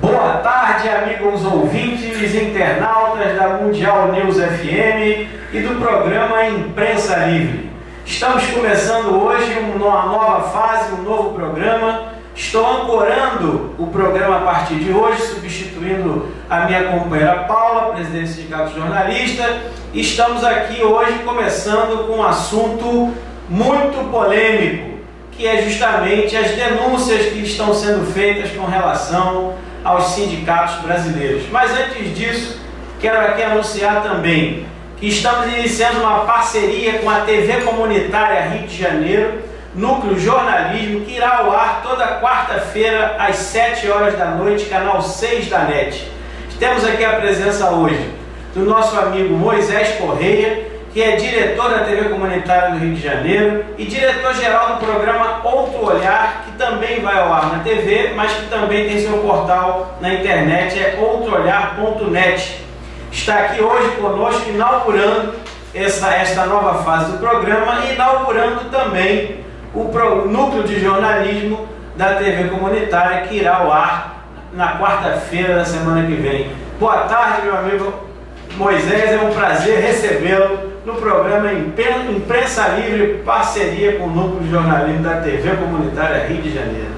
Boa tarde, amigos ouvintes, internautas da Mundial News FM e do programa Imprensa Livre. Estamos começando hoje uma nova fase, um novo programa. Estou ancorando o programa a partir de hoje, substituindo a minha companheira Paula, presidente do Sindicato Jornalista. Estamos aqui hoje começando com um assunto muito polêmico, que é justamente as denúncias que estão sendo feitas com relação aos sindicatos brasileiros. Mas antes disso, quero aqui anunciar também que estamos iniciando uma parceria com a TV Comunitária Rio de Janeiro, Núcleo Jornalismo, que irá ao ar toda quarta-feira às 7 horas da noite, canal 6 da NET. Temos aqui a presença hoje do nosso amigo Moisés Correia, que é diretor da TV Comunitária do Rio de Janeiro e diretor-geral do programa Outro Olhar, que também vai ao ar na TV, mas que também tem seu portal na internet, é outroolhar.net. Está aqui hoje conosco, inaugurando esta nova fase do programa e inaugurando também o núcleo de jornalismo da TV Comunitária, que irá ao ar na quarta-feira da semana que vem. Boa tarde, meu amigo Moisés, é um prazer recebê-lo no programa Imprensa Livre, parceria com o Núcleo de Jornalismo da TV Comunitária Rio de Janeiro.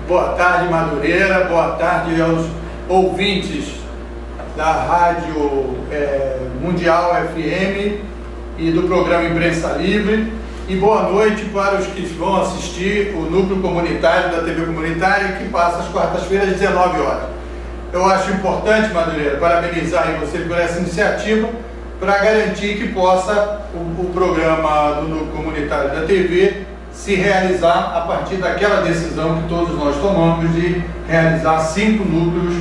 Boa tarde, Madureira, boa tarde aos ouvintes da Rádio Mundial FM e do programa Imprensa Livre, e boa noite para os que vão assistir o Núcleo Comunitário da TV Comunitária, que passa às quartas-feiras às 19 horas. Eu acho importante, Madureira, parabenizar você por essa iniciativa, para garantir que possa o programa do Núcleo Comunitário da TV se realizar a partir daquela decisão que todos nós tomamos de realizar 5 núcleos.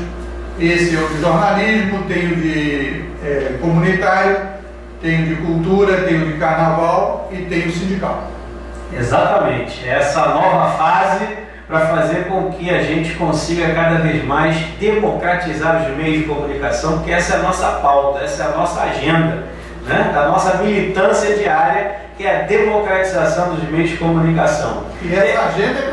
Esse é o de jornalismo, tem o de comunitário, tem o de cultura, tem o de carnaval e tem o sindical. Exatamente, essa nova fase para fazer com que a gente consiga cada vez mais democratizar os meios de comunicação, porque essa é a nossa pauta, essa é a nossa agenda, né? Da nossa militância diária, que é a democratização dos meios de comunicação. E essa agenda é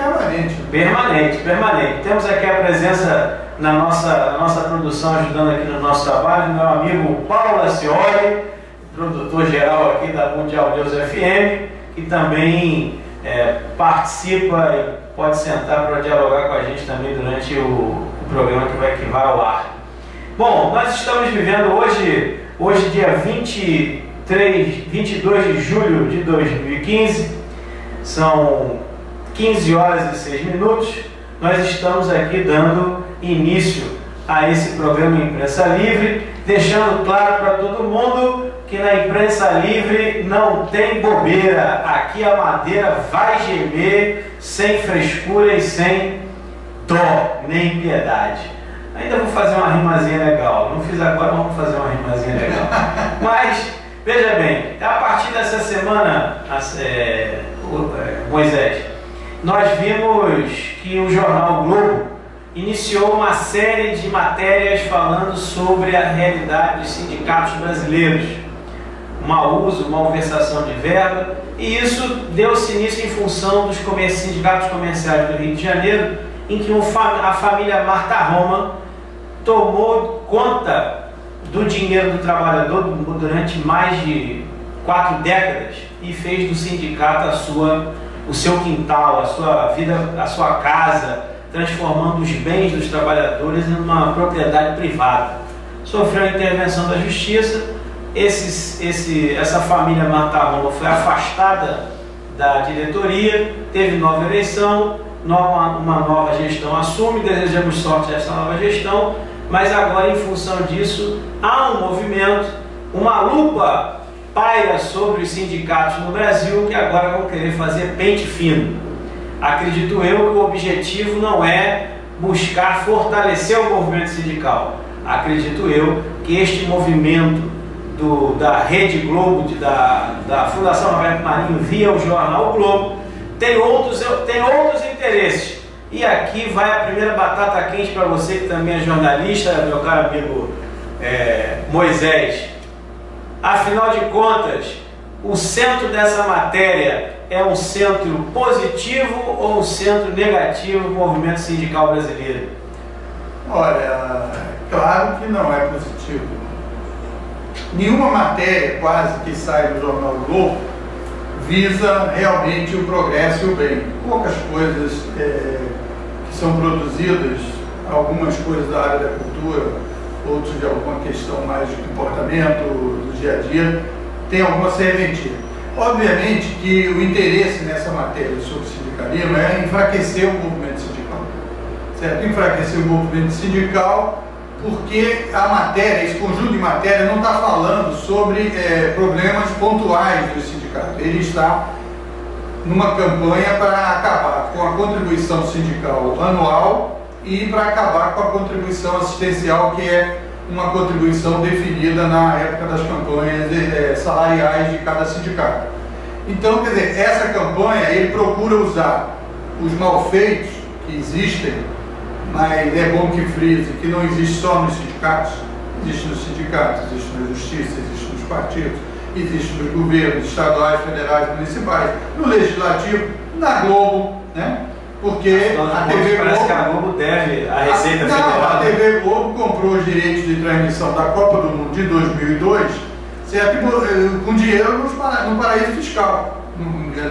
permanente. Permanente. Temos aqui a presença na nossa produção, ajudando aqui no nosso trabalho, meu amigo Paulo Acioli, produtor-geral aqui da Mundial News FM, que também participa e pode sentar para dialogar com a gente também durante o programa que vai ao ar. Bom, nós estamos vivendo hoje dia 22 de julho de 2015, são 15 horas e 6 minutos, nós estamos aqui dando início a esse programa Imprensa Livre, deixando claro para todo mundo que na Imprensa Livre não tem bobeira, aqui a madeira vai gemer sem frescura e sem dó, nem piedade. Ainda vou fazer uma rimazinha legal, não fiz agora, mas vou fazer uma rimazinha legal. Mas, veja bem, a partir dessa semana, Moisés, nós vimos que o jornal Globo iniciou uma série de matérias falando sobre a realidade dos sindicatos brasileiros. Mau uso, malversação de verba, e isso deu-se início em função dos sindicatos comerciais do Rio de Janeiro, em que a família Marta Roma tomou conta do dinheiro do trabalhador durante mais de 4 décadas e fez do sindicato o seu quintal, a sua vida, a sua casa, transformando os bens dos trabalhadores em uma propriedade privada. Sofreu a intervenção da justiça. Essa família Marta Roma foi afastada da diretoria, teve nova eleição, uma nova gestão assume, desejamos sorte a essa nova gestão, mas agora, em função disso, há um movimento, uma lupa paira sobre os sindicatos no Brasil, que agora vão querer fazer pente fino. Acredito eu que o objetivo não é buscar fortalecer o movimento sindical. Acredito eu que este movimento da Rede Globo, da Fundação Roberto Marinho, via o jornal o Globo, tem outros interesses. E aqui vai a primeira batata quente para você que também é jornalista, meu caro amigo Moisés. Afinal de contas, o centro dessa matéria é um centro positivo ou um centro negativo do movimento sindical brasileiro? Olha, e não é positivo. Nenhuma matéria quase que sai do jornal o Globo visa realmente o progresso e o bem. Poucas coisas que são produzidas, algumas coisas da área da cultura, outros de alguma questão mais de comportamento do dia a dia, tem alguma serventia. Obviamente que o interesse nessa matéria sobre sindicalismo é enfraquecer o movimento sindical, certo? Enfraquecer o movimento sindical porque a matéria, esse conjunto de matéria não está falando sobre problemas pontuais do sindicato. Ele está numa campanha para acabar com a contribuição sindical anual e para acabar com a contribuição assistencial, que é uma contribuição definida na época das campanhas salariais de cada sindicato. Então, quer dizer, essa campanha ele procura usar os malfeitos que existem, mas é bom que frise que não existe só nos sindicatos, existe nos sindicatos, existe na justiça, existe nos partidos, existe nos governos estaduais, federais, municipais, no legislativo, na Globo, né? Porque a TV Globo... Parece que a Globo deve a Receita Federal. A TV Globo comprou os direitos de transmissão da Copa do Mundo de 2002, certo? Com dinheiro no paraíso fiscal,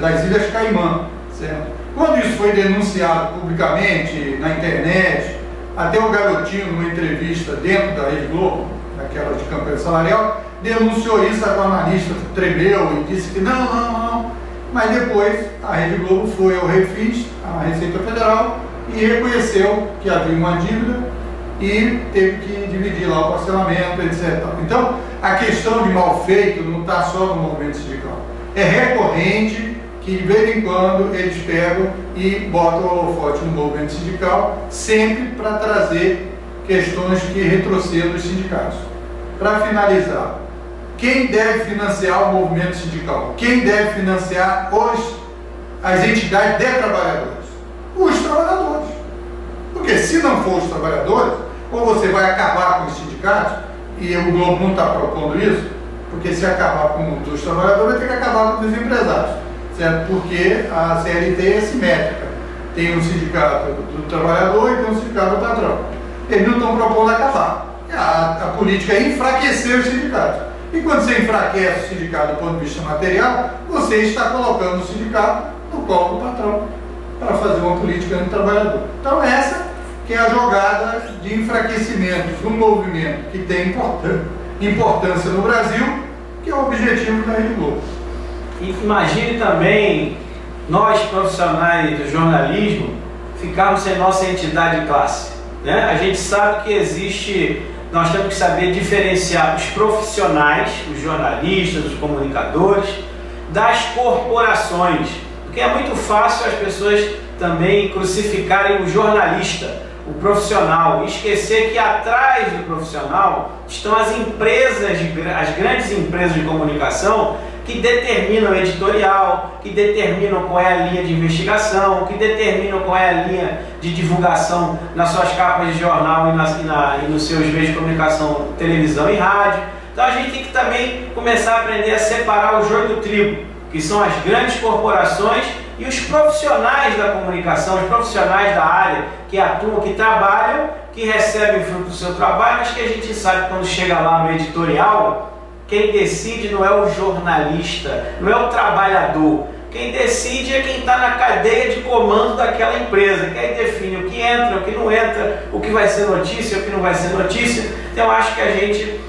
das Ilhas Caimã, certo? Quando isso foi denunciado publicamente, na internet, até o Garotinho, numa entrevista dentro da Rede Globo, naquela de campanha salarial, denunciou isso, a jornalista tremeu e disse que não. Mas depois a Rede Globo foi ao Refis, a Receita Federal, e reconheceu que havia uma dívida e teve que dividir lá o parcelamento, etc. Então, a questão de mal feito não está só no movimento sindical. É recorrente que de vez em quando eles pegam e botam o holofote no movimento sindical, sempre para trazer questões que retrocedam os sindicatos. Para finalizar, quem deve financiar o movimento sindical? Quem deve financiar as entidades de trabalhadores? Os trabalhadores. Porque se não for os trabalhadores, ou você vai acabar com os sindicatos, e o Globo não está propondo isso, porque se acabar com os trabalhadores, vai ter que acabar com os empresários, certo? Porque a CLT é simétrica. Tem um sindicato do trabalhador e tem um sindicato do patrão. Eles não estão propondo acabar. A política é enfraquecer os sindicatos. E quando você enfraquece o sindicato do ponto de vista material, você está colocando o sindicato no colo do patrão para fazer uma política do trabalhador. Então essa que é a jogada de enfraquecimento de um movimento que tem importância no Brasil, que é o objetivo da Rede Globo. E imagine também nós, profissionais do jornalismo, ficarmos sem nossa entidade de classe, né? A gente sabe que existe... Nós temos que saber diferenciar os profissionais, os jornalistas, os comunicadores, das corporações. Porque é muito fácil as pessoas também crucificarem o jornalista, o profissional, e esquecer que atrás do profissional estão as empresas, as grandes empresas de comunicação que determinam o editorial, que determinam qual é a linha de investigação, que determinam qual é a linha de divulgação nas suas capas de jornal e nos seus meios de comunicação, televisão e rádio. Então a gente tem que também começar a aprender a separar o joio do trigo, que são as grandes corporações e os profissionais da comunicação, os profissionais da área que atuam, que trabalham, que recebem fruto do seu trabalho, mas que a gente sabe que quando chega lá no editorial, quem decide não é o jornalista, não é o trabalhador. Quem decide é quem está na cadeia de comando daquela empresa, que aí define o que entra, o que não entra, o que vai ser notícia, o que não vai ser notícia. Então eu acho que a gente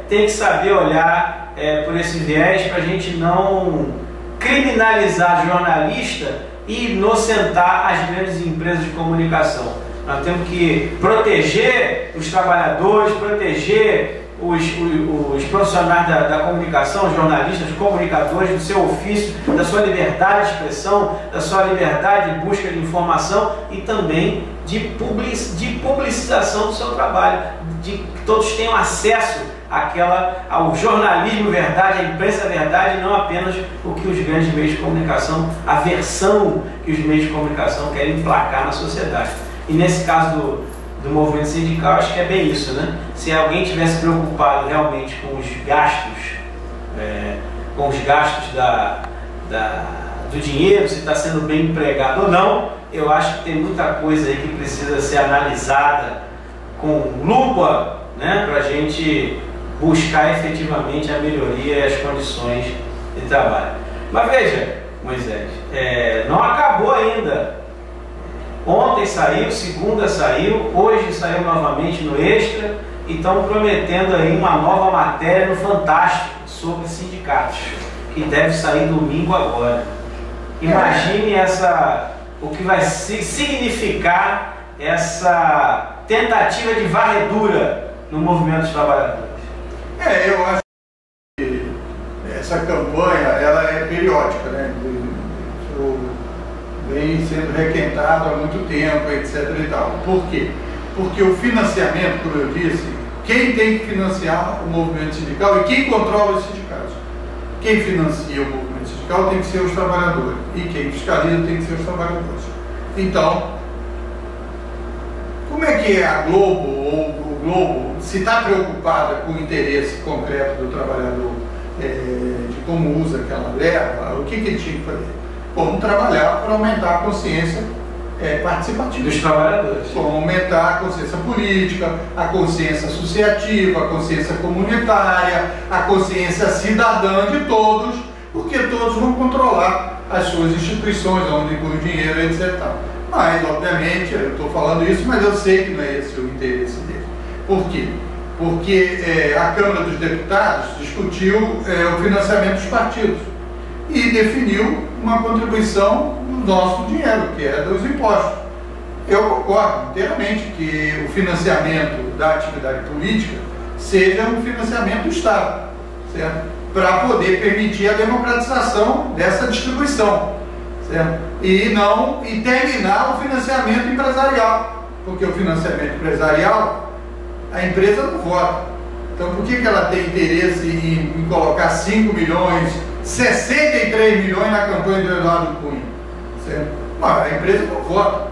tem que saber olhar por esse viés para a gente não criminalizar jornalista e inocentar as grandes empresas de comunicação. Nós temos que proteger os trabalhadores, proteger os profissionais da comunicação, os jornalistas, os comunicadores, do seu ofício, da sua liberdade de expressão, da sua liberdade de busca de informação e também de publicização do seu trabalho, de que todos tenham acesso ao jornalismo verdade, à imprensa verdade, e não apenas o que os grandes meios de comunicação, a versão que os meios de comunicação querem emplacar na sociedade. E nesse caso do movimento sindical, acho que é bem isso, né? Se alguém tivesse preocupado realmente com os gastos, do dinheiro, se está sendo bem empregado ou não, eu acho que tem muita coisa aí que precisa ser analisada com lupa, né, para a gente buscar efetivamente a melhoria e as condições de trabalho. Mas veja, Moisés, não acabou ainda. Ontem saiu, segunda saiu, hoje saiu novamente no Extra e estão prometendo aí uma nova matéria no Fantástico sobre sindicatos, que deve sair domingo agora. Imagine o que vai significar essa tentativa de varredura no movimento dos trabalhadores. Eu acho que essa campanha ela é periódica, né? Isso vem sendo requentado há muito tempo, etc. e tal. Por quê? Porque o financiamento, como eu disse, quem tem que financiar o movimento sindical e quem controla os sindicatos? Quem financia o movimento sindical tem que ser os trabalhadores e quem fiscaliza tem que ser os trabalhadores. Então, como é que a Globo ou o Globo se está preocupada com o interesse concreto do trabalhador, de como usa aquela verba, o que ele tinha que fazer? Como trabalhar para aumentar a consciência participativa dos trabalhadores. Como aumentar a consciência política, a consciência associativa, a consciência comunitária, a consciência cidadã de todos, porque todos vão controlar as suas instituições, onde inclui dinheiro, etc. Mas, obviamente, eu estou falando isso, mas eu sei que não é esse o interesse dele. Por quê? Porque a Câmara dos Deputados discutiu o financiamento dos partidos e definiu uma contribuição do nosso dinheiro, que é dos impostos. Eu concordo inteiramente que o financiamento da atividade política seja um financiamento do Estado, certo? Para poder permitir a democratização dessa distribuição, certo? E terminar o financiamento empresarial, porque o financiamento empresarial, a empresa não vota. Então, por que ela tem interesse em colocar 5 milhões, 63 milhões na campanha do Eduardo Cunha? Certo? Mas a empresa não vota.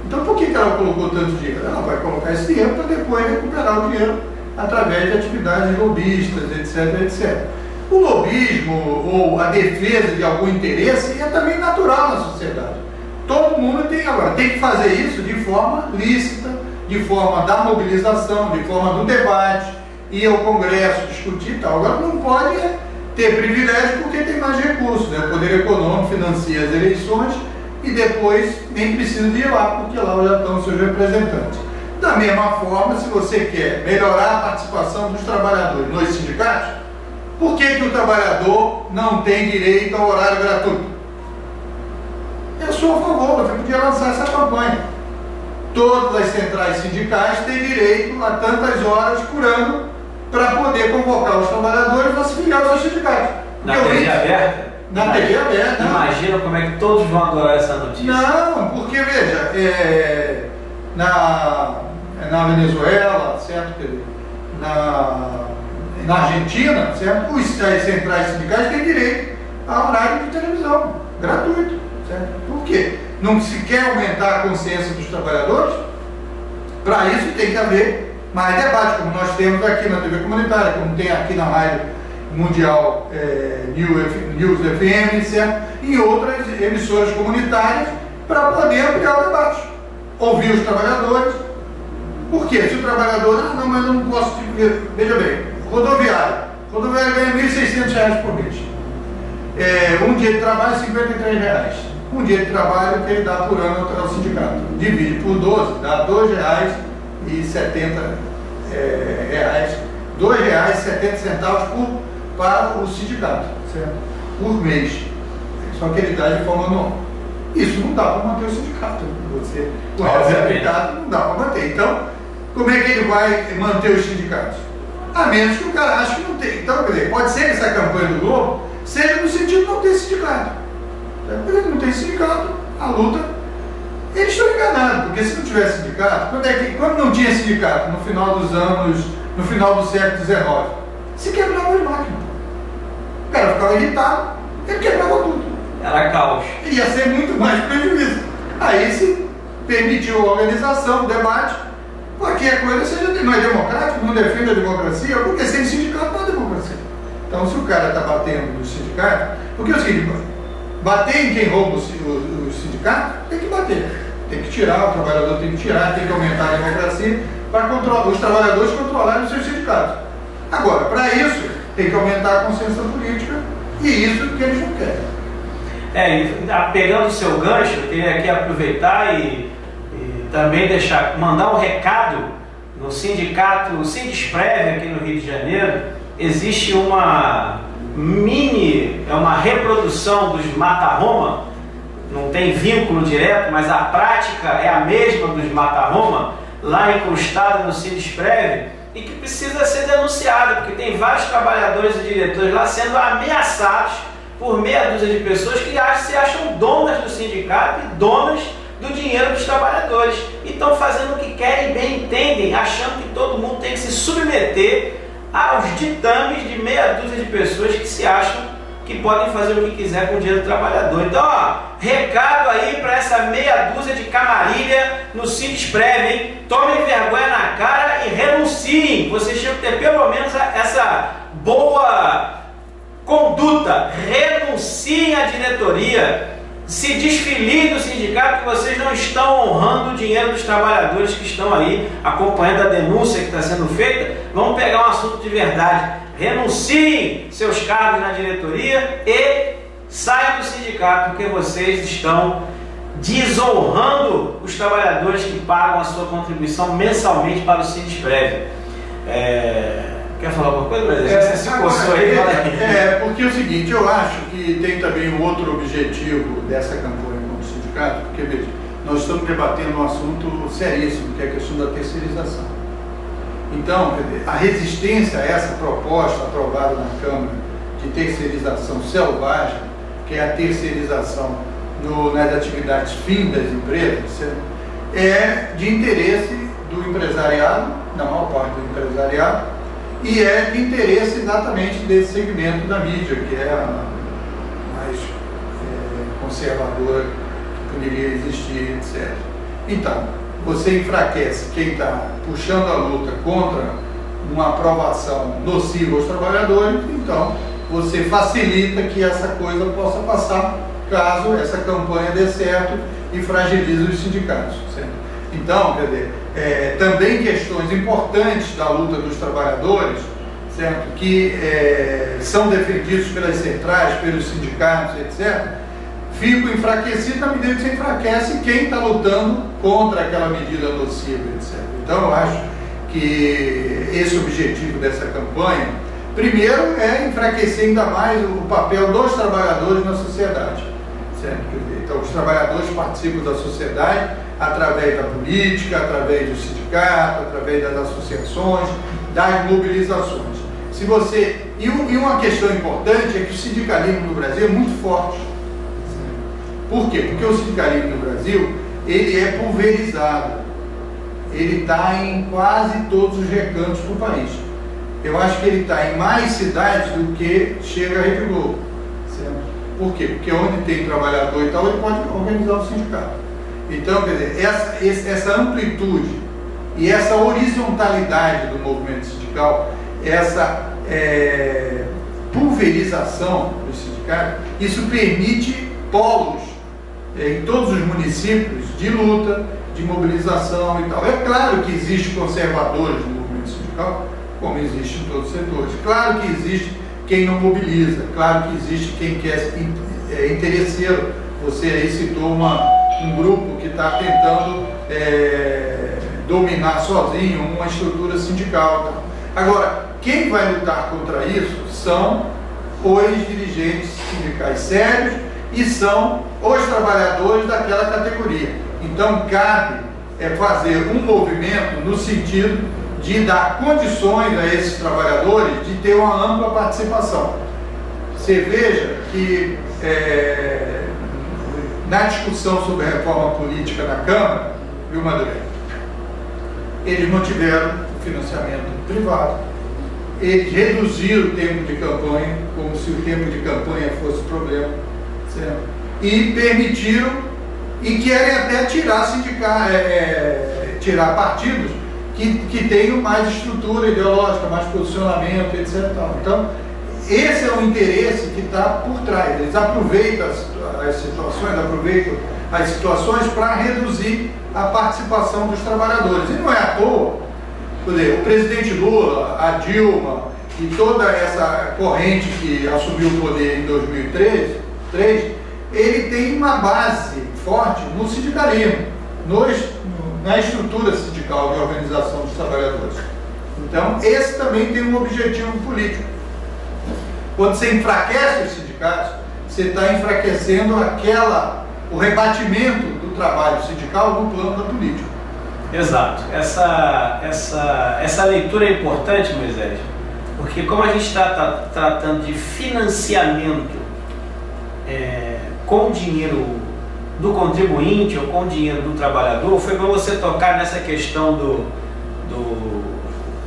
Então, por que ela colocou tanto dinheiro? Ela vai colocar esse dinheiro para depois recuperar o dinheiro através de atividades lobistas, etc, etc. O lobismo ou a defesa de algum interesse é também natural na sociedade. Todo mundo tem que fazer isso de forma lícita, de forma da mobilização, de forma do debate, ir ao Congresso, discutir e tal. Agora não pode ter privilégio porque tem mais recursos, né? O poder econômico financia as eleições e depois nem precisa de ir lá, porque lá já estão seus representantes. Da mesma forma, se você quer melhorar a participação dos trabalhadores nos sindicatos, por que o trabalhador não tem direito ao horário gratuito? Eu sou a favor, você podia lançar essa campanha. Todas as centrais sindicais têm direito a tantas horas por ano para poder convocar os trabalhadores a se filiar aos sindicatos. Na TV aberta? Na TV aberta. Imagina como é que todos vão adorar essa notícia. Não, porque veja, na Venezuela, certo? Na Argentina, certo? As centrais sindicais têm direito a horário de televisão, gratuito, certo? Por quê? Não se quer aumentar a consciência dos trabalhadores? Para isso tem que haver mais debate, como nós temos aqui na TV comunitária, como tem aqui na Rádio Mundial News FM, certo? E outras emissoras comunitárias, para poder ampliar o debate. Ouvir os trabalhadores. Por quê? Se o trabalhador, não, mas eu não posso... Veja bem, rodoviário ganha R$ 1.600 por mês. Um dia de trabalho, R$ 53. Um dia de trabalho que ele dá por ano ao sindicato. Divide por 12, dá R$ 2,70. R$ 2,70 para o sindicato, certo? Por mês. Só que ele dá de forma anual. Isso não dá para manter o sindicato. O sindicato não dá para manter. Então, como é que ele vai manter os sindicatos? A menos que o cara ache que não tem. Então, quer dizer, pode ser que essa campanha do Globo seja no sentido de não ter sindicato. Porque ele não tem sindicato, a luta. Eles estão enganados, porque se não tivesse sindicato, quando não tinha sindicato, no final do século XIX, se quebrava as máquinas. O cara ficava irritado, ele quebrava tudo. Era caos. Ia ser muito mais prejuízo. Aí se permitiu a organização, o debate, qualquer coisa seja, não é democrático, não defende a democracia, porque sem sindicato não há democracia. Então, se o cara está batendo no sindicato, porque é o seguinte, bater em quem rouba o sindicato, tem que bater. Tem que tirar, o trabalhador tem que tirar, tem que aumentar a democracia para os trabalhadores controlarem os seus sindicatos. Agora, para isso, tem que aumentar a consciência política e isso que eles não querem. Pegando o seu gancho, eu queria aqui aproveitar e também mandar um recado no sindicato, o Sindesprev aqui no Rio de Janeiro. Existe uma reprodução dos Mata-Roma, não tem vínculo direto, mas a prática é a mesma dos Mata-Roma, lá incrustada no Sindesprev, e que precisa ser denunciada, porque tem vários trabalhadores e diretores lá sendo ameaçados por meia dúzia de pessoas que se acham donas do sindicato e donas do dinheiro dos trabalhadores. E estão fazendo o que querem e bem entendem, achando que todo mundo tem que se submeter aos ditames de meia dúzia de pessoas que se acham que podem fazer o que quiser com o dinheiro do trabalhador. Então, recado aí para essa meia dúzia de camarilha no Sindesprev, hein? Tomem vergonha na cara e renunciem. Vocês tinham que ter pelo menos essa boa conduta. Renunciem à diretoria. Se desfiliem do sindicato, que vocês não estão honrando o dinheiro dos trabalhadores que estão aí acompanhando a denúncia que está sendo feita. Vamos pegar um assunto de verdade. Renunciem seus cargos na diretoria e saiam do sindicato, porque vocês estão desonrando os trabalhadores que pagam a sua contribuição mensalmente para o Sindesprev. Quer falar alguma coisa, Brasil? Você se coçou aí? Porque é o seguinte, eu acho que tem também um outro objetivo dessa campanha contra o sindicato, porque, veja, nós estamos debatendo um assunto seríssimo, que é a questão da terceirização. Então, a resistência a essa proposta aprovada na Câmara de terceirização selvagem, que é a terceirização nas atividades fim das empresas, é de interesse do empresariado, da maior parte do empresariado, e é de interesse exatamente desse segmento da mídia, que é a mais conservadora que poderia existir, etc. Então, você enfraquece quem está puxando a luta contra uma aprovação nociva aos trabalhadores, então você facilita que essa coisa possa passar, caso essa campanha dê certo e fragilize os sindicatos. Certo? Então, quer dizer, também questões importantes da luta dos trabalhadores, certo? Que são defendidos pelas centrais, pelos sindicatos, etc., ficam enfraquecidos na medida que se enfraquece quem está lutando contra aquela medida nociva, etc. Então, eu acho que esse objetivo dessa campanha, primeiro, é enfraquecer ainda mais o papel dos trabalhadores na sociedade. Certo? Então, os trabalhadores participam da sociedade através da política, através do sindicato, através das associações, das mobilizações. E uma questão importante é que o sindicalismo no Brasil é muito forte. Por quê? Porque o sindicalismo no Brasil, ele é pulverizado. Ele está em quase todos os recantos do país. Eu acho que ele está em mais cidades do que chega a Rede Globo. Certo? Por quê? Porque onde tem trabalhador e tal, ele pode organizar o sindicato. Então, quer dizer, essa amplitude e essa horizontalidade do movimento sindical, essa pulverização do sindicato, isso permite polos em todos os municípios de luta, de mobilização e tal. É claro que existem conservadores no movimento sindical, como existe em todos os setores. Claro que existe quem não mobiliza, claro que existe quem quer interesseiro. Você aí citou um grupo que está tentando dominar sozinho uma estrutura sindical. Tá? Agora, quem vai lutar contra isso são os dirigentes sindicais sérios e são os trabalhadores daquela categoria. Então, cabe fazer um movimento no sentido de dar condições a esses trabalhadores de ter uma ampla participação. Você veja que na discussão sobre a reforma política na Câmara, viu, Madureira? Eles mantiveram o financiamento privado, eles reduziram o tempo de campanha, como se o tempo de campanha fosse problema, certo? E permitiram, e querem até tirar partidos que tenham mais estrutura ideológica, mais posicionamento, etc. Então, esse é o interesse que está por trás. Eles aproveitam as situações, aproveitam as situações para reduzir a participação dos trabalhadores. E não é à toa, quer dizer, o presidente Lula, a Dilma e toda essa corrente que assumiu o poder em 2003, ele tem uma base forte no sindicalismo, na estrutura sindical de organização dos trabalhadores. Então, esse também tem um objetivo político. Quando você enfraquece os sindicatos, você está enfraquecendo o rebatimento do trabalho sindical no plano da política. Exato. Essa leitura é importante, Moisés, porque como a gente está tratando de financiamento com dinheiro do contribuinte ou com dinheiro do trabalhador, foi para você tocar nessa questão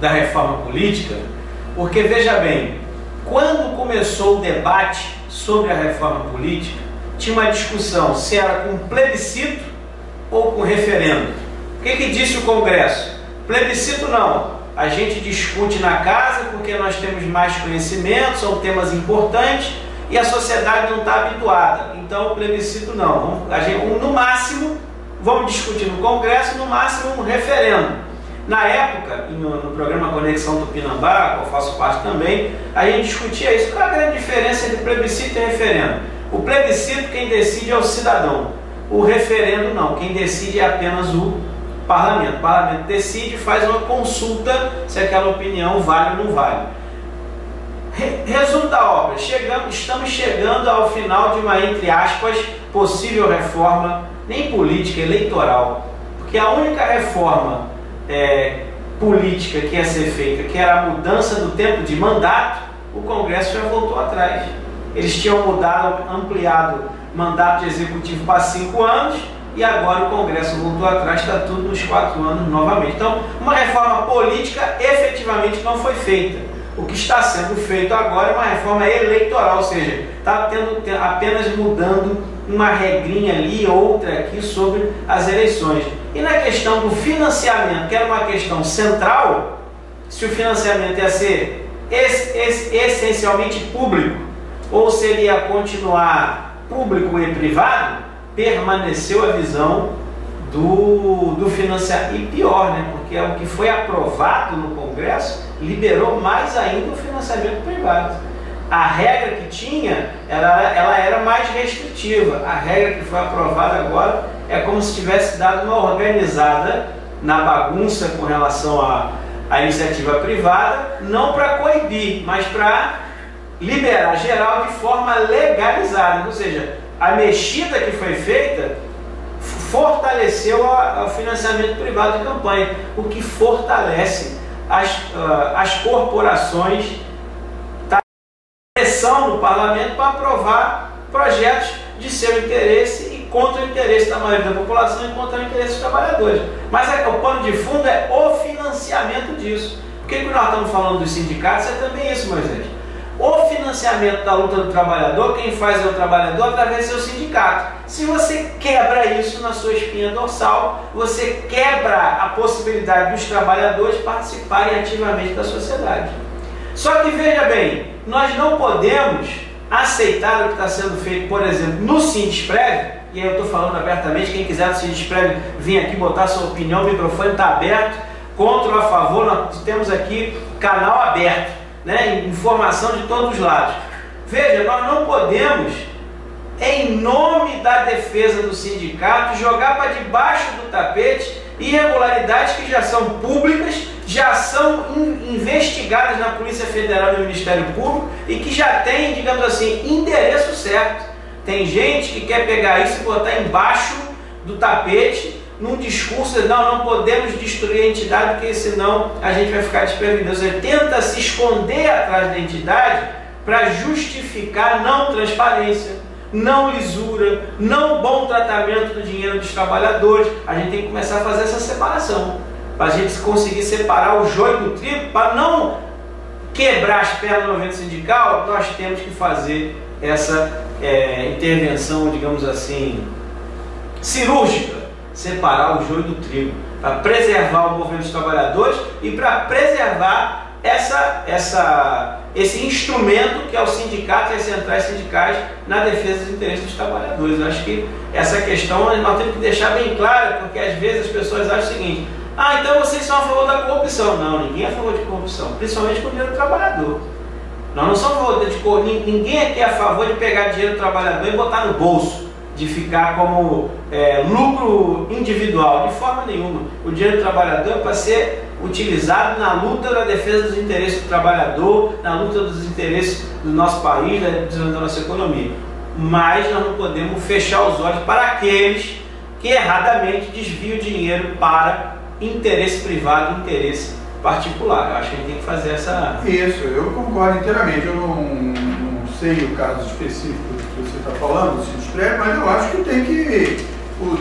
da reforma política, porque veja bem, quando começou o debate sobre a reforma política, tinha uma discussão se era com plebiscito ou com referendo. O que disse o Congresso? Plebiscito não, a gente discute na casa porque nós temos mais conhecimento, são temas importantes e a sociedade não está habituada, então plebiscito não, no máximo vamos discutir no Congresso, no máximo um referendo. Na época, no programa Conexão Tupinambá, que eu faço parte também, a gente discutia isso. Qual é a grande diferença entre plebiscito e referendo? O plebiscito, quem decide é o cidadão. O referendo não, quem decide é apenas o parlamento. O parlamento decide, faz uma consulta se aquela opinião vale ou não vale. Resumo da obra, estamos chegando ao final de uma, entre aspas, possível reforma, nem política, eleitoral. Porque a única reforma política que ia ser feita, que era a mudança do tempo de mandato, o Congresso já voltou atrás. Eles tinham ampliado mandato de executivo para 5 anos e agora o Congresso voltou atrás, está tudo nos 4 anos novamente. Então, uma reforma política efetivamente não foi feita. O que está sendo feito agora é uma reforma eleitoral, ou seja, está apenas mudando uma regrinha ali, outra aqui sobre as eleições. E na questão do financiamento, que era uma questão central, se o financiamento ia ser essencialmente público ou se ele ia continuar público e privado, permaneceu a visão do financiamento. E pior, né? Porque o que foi aprovado no Congresso liberou mais ainda o financiamento privado. A regra que tinha, ela era mais restritiva. A regra que foi aprovada agora é como se tivesse dado uma organizada na bagunça com relação à iniciativa privada, não para coibir, mas para liberar geral de forma legalizada. Ou seja, a mexida que foi feita fortaleceu o financiamento privado de campanha, o que fortalece as corporações, pressão no parlamento para aprovar projetos de seu interesse e contra o interesse da maioria da população e contra o interesse dos trabalhadores. Mas o pano de fundo é o financiamento disso. Por que nós estamos falando dos sindicatos? É também isso, Moisés. O financiamento da luta do trabalhador, quem faz é o trabalhador através do seu sindicato. Se você quebra isso na sua espinha dorsal, você quebra a possibilidade dos trabalhadores participarem ativamente da sociedade. Só que veja bem, nós não podemos aceitar o que está sendo feito, por exemplo, no Sindesprev, e aí eu estou falando abertamente, quem quiser do Sindesprev vir aqui botar sua opinião, o microfone está aberto, contra ou a favor, nós temos aqui canal aberto, né? Informação de todos os lados. Veja, nós não podemos, em nome da defesa do sindicato, jogar para debaixo do tapete irregularidades que já são públicas, já são investigadas na Polícia Federal e no Ministério Público e que já tem, digamos assim, endereço certo. Tem gente que quer pegar isso e botar embaixo do tapete num discurso de não podemos destruir a entidade porque senão a gente vai ficar desprevenido. Ou seja, tenta se esconder atrás da entidade para justificar não transparência, não lisura, não bom tratamento do dinheiro dos trabalhadores. A gente tem que começar a fazer essa separação, para a gente conseguir separar o joio do trigo, para não quebrar as pernas do movimento sindical. Nós temos que fazer essa intervenção, digamos assim, cirúrgica, separar o joio do trigo, para preservar o movimento dos trabalhadores e para preservar esse instrumento que é o sindicato e as centrais sindicais na defesa dos interesses dos trabalhadores. Eu acho que essa questão nós temos que deixar bem clara, porque às vezes as pessoas acham o seguinte: ah, então vocês são a favor da corrupção. Não, ninguém é a favor de corrupção, principalmente com o dinheiro do trabalhador. Nós não somos a favor de corrupção, ninguém aqui é a favor de pegar dinheiro do trabalhador e botar no bolso, de ficar como lucro individual, de forma nenhuma. O dinheiro do trabalhador é para ser utilizado na luta da defesa dos interesses do trabalhador, na luta dos interesses do nosso país, da nossa economia. Mas nós não podemos fechar os olhos para aqueles que erradamente desviam o dinheiro para interesse privado, interesse particular. Eu acho que a gente tem que fazer essa... Isso, eu concordo inteiramente. Eu não sei o caso específico que você está falando, do Sinduspré, mas eu acho que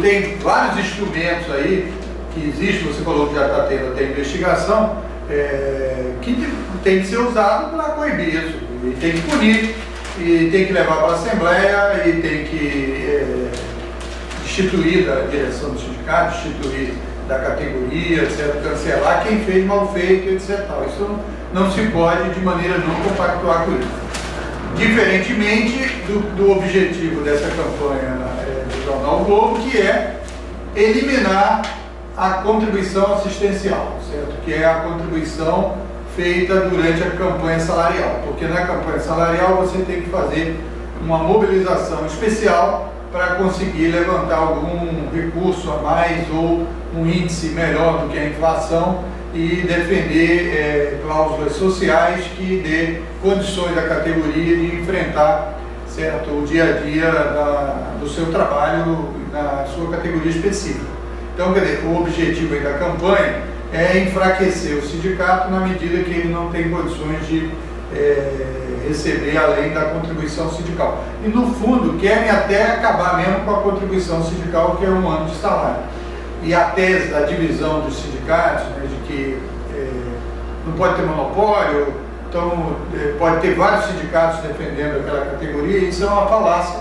tem vários instrumentos aí que existem. Você falou que já está tendo até investigação, que tem que ser usado para coibir isso, e tem que punir, e tem que levar para a Assembleia, e tem que instituir da direção do sindicato, instituir da categoria, etc., cancelar quem fez mal feito, etc. Isso não se pode de maneira não compactuar com isso. Diferentemente do objetivo dessa campanha do Jornal o Globo, que é eliminar a contribuição assistencial, certo? Que é a contribuição feita durante a campanha salarial, porque na campanha salarial você tem que fazer uma mobilização especial para conseguir levantar algum recurso a mais ou um índice melhor do que a inflação e defender cláusulas sociais que dê condições da categoria de enfrentar, certo, o dia a dia do seu trabalho na sua categoria específica. Então, quer dizer, o objetivo aí da campanha é enfraquecer o sindicato na medida que ele não tem condições de receber além da contribuição sindical. E, no fundo, querem até acabar mesmo com a contribuição sindical, que é 1 ano de salário. E a tese da divisão dos sindicatos, né, de que não pode ter monopólio, então pode ter vários sindicatos defendendo aquela categoria, isso é uma falácia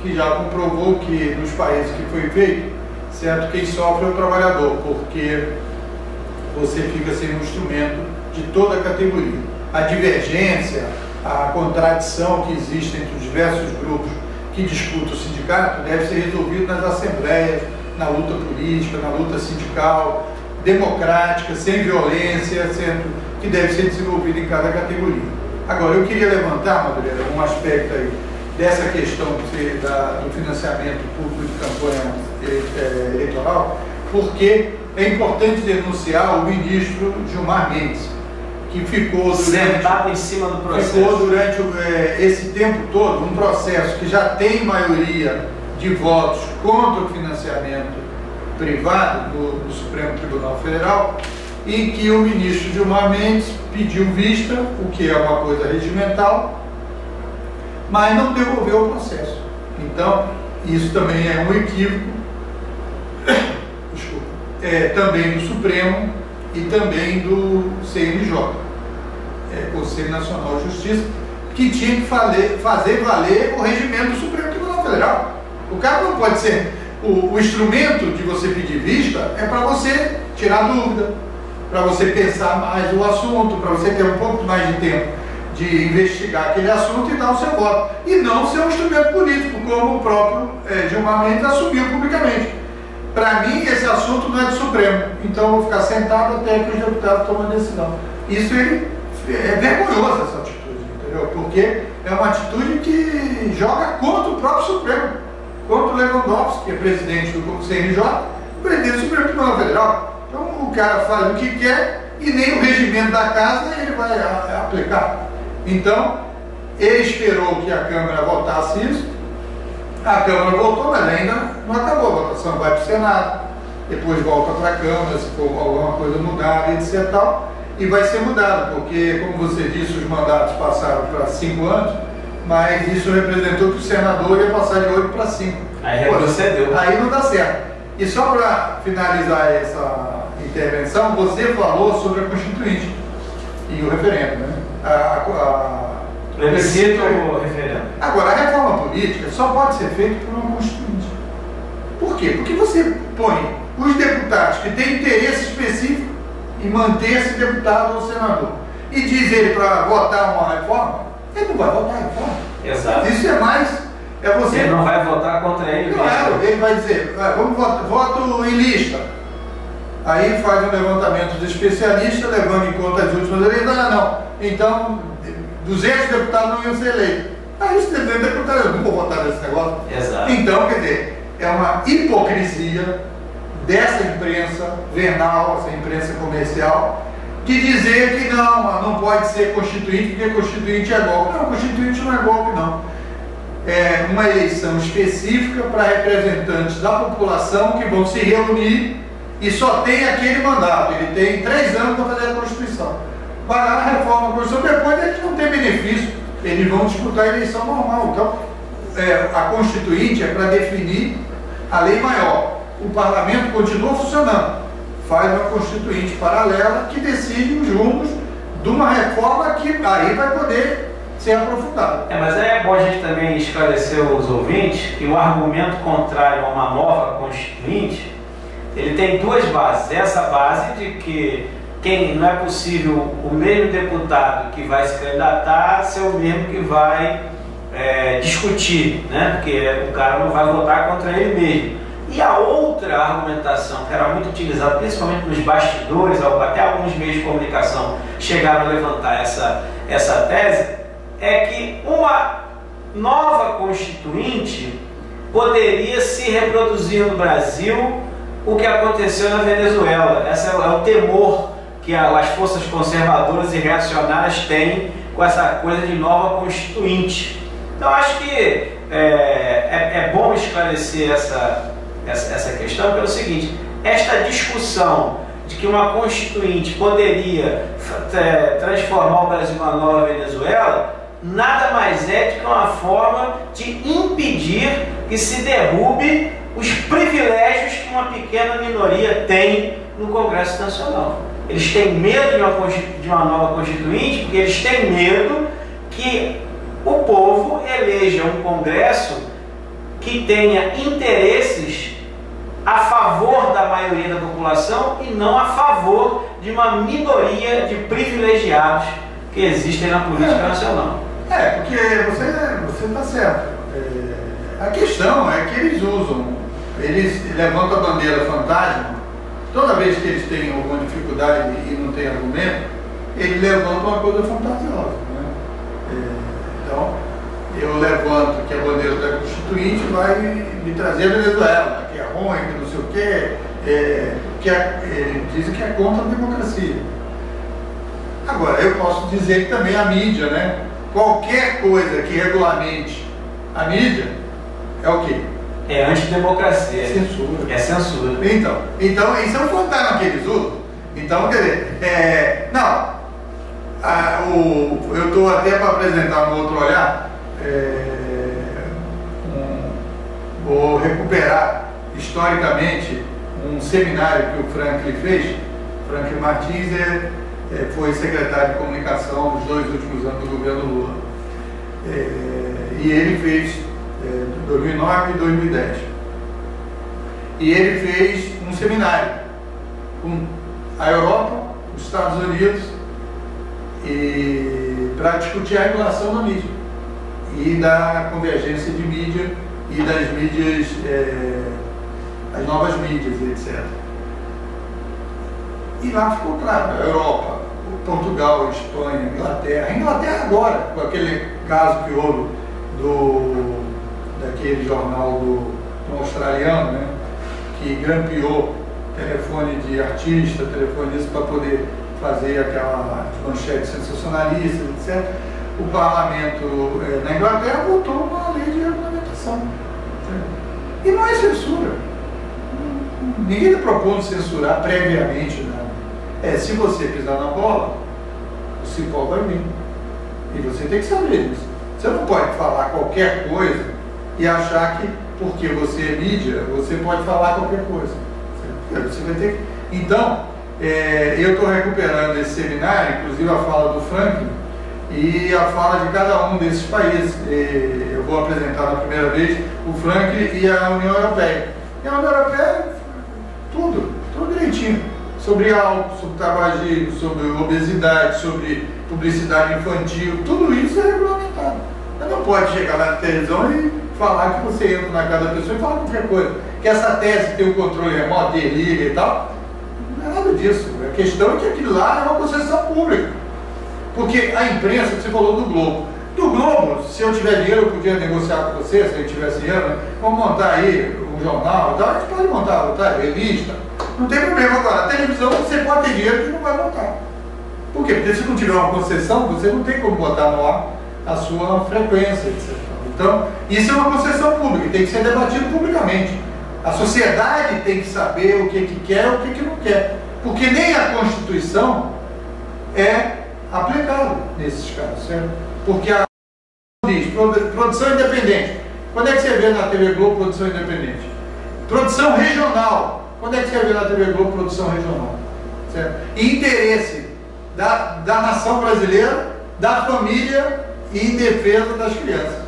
que já comprovou que nos países que foi feito, certo, quem sofre é o trabalhador, porque você fica sem um instrumento de toda a categoria. A divergência, a contradição que existe entre os diversos grupos que disputam o sindicato deve ser resolvido nas assembleias, na luta política, na luta sindical, democrática, sem violência, certo? Que deve ser desenvolvida em cada categoria. Agora, eu queria levantar, Madureira, um aspecto aí dessa questão do financiamento público de campanha eleitoral, porque é importante denunciar o ministro Gilmar Mendes, que ficou sentado em cima do processo. Ficou durante esse tempo todo um processo que já tem maioria de votos contra o financiamento privado do Supremo Tribunal Federal, e que o ministro Gilmar Mendes pediu vista, o que é uma coisa regimental, mas não devolveu o processo. Então, isso também é um equívoco, também do Supremo e também do CNJ, Conselho Nacional de Justiça, que tinha que fazer valer o regimento do Supremo Tribunal Federal. O cara não pode ser... O instrumento de você pedir vista é para você tirar dúvida, para você pensar mais o assunto, para você ter um pouco mais de tempo de investigar aquele assunto e dar o seu voto. E não ser um instrumento político, como o próprio Gilmar Mendes assumiu publicamente. Para mim, esse assunto não é do Supremo, então eu vou ficar sentado até que os deputados tomem a decisão. Isso é vergonhoso, essa atitude, entendeu? Porque é uma atitude que joga contra o próprio Supremo, contra o Lewandowski, que é presidente do CNJ, presidente do Supremo Tribunal Federal. Então o cara faz o que quer e nem o regimento da casa ele vai aplicar. Então, ele esperou que a Câmara votasse isso, a Câmara votou, mas ainda não acabou. A votação vai para o Senado, depois volta para a Câmara, se for alguma coisa mudada, etc. E vai ser mudado, porque, como você disse, os mandatos passaram para 5 anos, mas isso representou que o senador ia passar de 8 para 5. Aí retrocedeu. Aí não dá certo. E só para finalizar essa intervenção, você falou sobre a Constituinte e o referendo, né? Plebiscito ou referendo? Agora, a reforma política só pode ser feita por uma Constituinte. Por quê? Porque você põe os deputados que têm interesse específico em manter esse deputado ou senador e diz ele para votar uma reforma, ele não vai votar a reforma. Exato. Isso é mais... você ele não vai votar contra ele. Claro, ele vai dizer, vamos voto em lista. Aí faz um levantamento dos especialistas, levando em conta as últimas eleições. Não. Então, 200 deputados não iam ser eleitos. Aí os 300 deputados, eu não vou votar nesse negócio. Exato. Então, quer dizer, é uma hipocrisia dessa imprensa venal, essa imprensa comercial, de dizer que não pode ser constituinte, porque constituinte é golpe. Não, constituinte não é golpe, não. É uma eleição específica para representantes da população que vão se reunir e só tem aquele mandato. Ele tem 3 anos para fazer a Constituição. Vai lá, reforma a Constituição, depois eles não têm benefício. Eles vão disputar a eleição normal. Então, a Constituinte é para definir a lei maior. O Parlamento continua funcionando. Faz uma Constituinte paralela que decide os rumos de uma reforma que aí vai poder ser aprofundada. Mas é bom a gente também esclarecer aos ouvintes que o argumento contrário a uma nova Constituinte, ele tem 2 bases. Essa base de que não é possível o mesmo deputado que vai se candidatar ser o mesmo que vai discutir, né? Porque o cara não vai votar contra ele mesmo. E a outra argumentação que era muito utilizada, principalmente nos bastidores, até alguns meios de comunicação chegaram a levantar essa tese, é que uma nova Constituinte poderia se reproduzir no Brasil o que aconteceu na Venezuela. Esse é o temor que as forças conservadoras e reacionárias têm com essa coisa de nova Constituinte. Então acho que é bom esclarecer essa questão pelo seguinte: esta discussão de que uma Constituinte poderia transformar o Brasil numa nova Venezuela nada mais é do que uma forma de impedir que se derrube os privilégios que uma pequena minoria tem no Congresso Nacional. Eles têm medo de uma nova Constituinte porque eles têm medo que o povo eleja um Congresso que tenha interesses a favor da maioria da população e não a favor de uma minoria de privilegiados que existem na política nacional. Porque você está certo. A questão é que eles levantam a bandeira fantasma, toda vez que eles têm alguma dificuldade e não tem argumento, eles levantam uma coisa fantasiosa, né? Então, eu levanto que a bandeira da Constituinte vai me trazer a Venezuela, que é ruim, que não sei o quê, dizem que é contra a democracia. Agora, eu posso dizer que também a mídia, né? Qualquer coisa que regulamente a mídia é o quê? É antidemocracia. É censura. É censura. Então isso é um fantasma que eles usam. Então, quer dizer, eu estou até para apresentar um outro olhar, vou recuperar historicamente um seminário que o Franklin fez. Franklin Martins foi secretário de comunicação nos 2 últimos anos do governo Lula. E ele fez 2009 e 2010. E ele fez um seminário com a Europa, os Estados Unidos, para discutir a regulação da mídia e da convergência de mídia e das mídias, as novas mídias, etc. E lá ficou claro, a Europa, Portugal, Espanha, Inglaterra. A Inglaterra agora, com aquele caso que houve daquele jornal do australiano, né, que grampeou telefone de artista, telefone disso, para poder fazer aquelas manchetes sensacionalistas, etc. O parlamento na Inglaterra votou uma lei de regulamentação. E não é censura. Ninguém está propondo censurar previamente nada. Se você pisar na bola, o cipó vai vir. E você tem que saber disso. Você não pode falar qualquer coisa e achar que, porque você é mídia, você pode falar qualquer coisa. Você vai ter que... Então, eu estou recuperando esse seminário, inclusive a fala do Franklin e a fala de cada um desses países. Eu vou apresentar na primeira vez o Franklin e a União Europeia. E a União Europeia, tudo direitinho. sobre álcool, sobre tabagismo, sobre obesidade, sobre publicidade infantil, tudo isso é regulamentado. Você não pode chegar lá na televisão e falar que você entra na casa da pessoa e fala qualquer coisa. Que essa tese tem o controle remoto, desliga e tal. Não é nada disso. A questão é que aquilo lá é uma concessão pública. Porque a imprensa, que você falou do Globo. Do Globo, se eu tiver dinheiro, eu podia negociar com você, se eu tivesse dinheiro, né? Vamos montar aí um jornal e tal. A gente pode montar revista. Não tem problema. Agora, a televisão você pode ter dinheiro que não vai montar. Por quê? Porque se não tiver uma concessão, você não tem como botar no ar a sua frequência, etc. Então, isso é uma concessão pública, tem que ser debatido publicamente. A sociedade tem que saber o que quer e o que não quer. Porque nem a Constituição é aplicável nesses casos, certo? Porque a diz produção independente. Quando é que você vê na TV Globo produção independente? Produção regional. Quando é que você vê na TV Globo produção regional? Certo? E interesse da nação brasileira, da família e em defesa das crianças.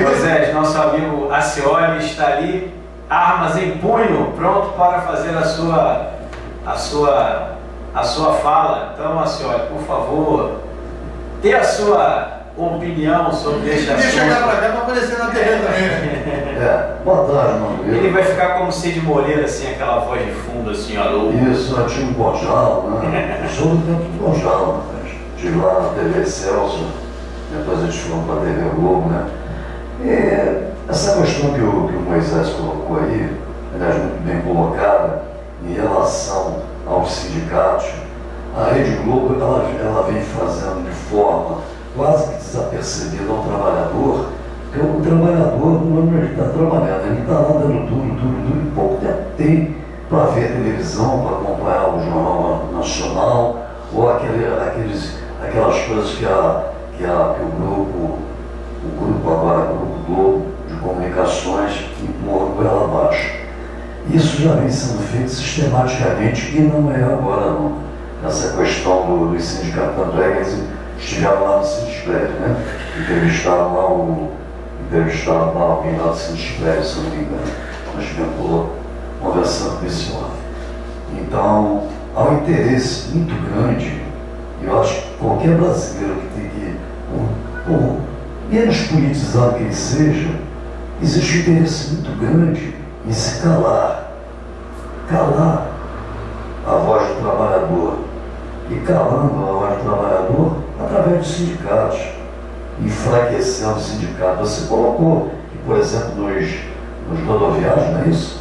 Moisés, nosso amigo Acioli está ali, armas em punho, pronto para fazer a sua fala. Então, Acioli, por favor, dê a sua opinião sobre este assunto. Deixa eu chegar para cá para aparecer na TV também. Boa tarde, meu amigo. Ele vai ficar como Cid Moreira, assim, aquela voz de fundo, assim, ó. Isso, antigo Bojal, né? Eu sou do tempo do Bojal, né? Estive lá na TV Celso, depois a gente foi para a TV Globo, né? E essa questão que o Moisés colocou aí, aliás, muito bem colocada, em relação aos sindicatos, a Rede Globo, ela vem fazendo de forma quase que desapercebida ao trabalhador, porque o trabalhador, quando ele está trabalhando, ele está lá dando tudo, e pouco tempo tem para ver televisão, para acompanhar o Jornal Nacional, ou aquelas coisas que o grupo Globo de Comunicações empurra por ela abaixo. Isso já vem sendo feito sistematicamente e não é agora não. Essa questão dos sindicatos, tanto é que eles estiveram lá no Sindicred, né? Entrevistaram lá alguém lá do Sindicred, se não me engano. Nós tivemos conversando com esse homem. Então, há um interesse muito grande, e eu acho que qualquer brasileiro que tem que, por menos politizado que ele seja, existe um interesse muito grande em se calar a voz do trabalhador, e calando a voz do trabalhador através dos sindicatos, enfraquecendo o sindicato. Você colocou que, por exemplo, nos rodoviários, não é isso?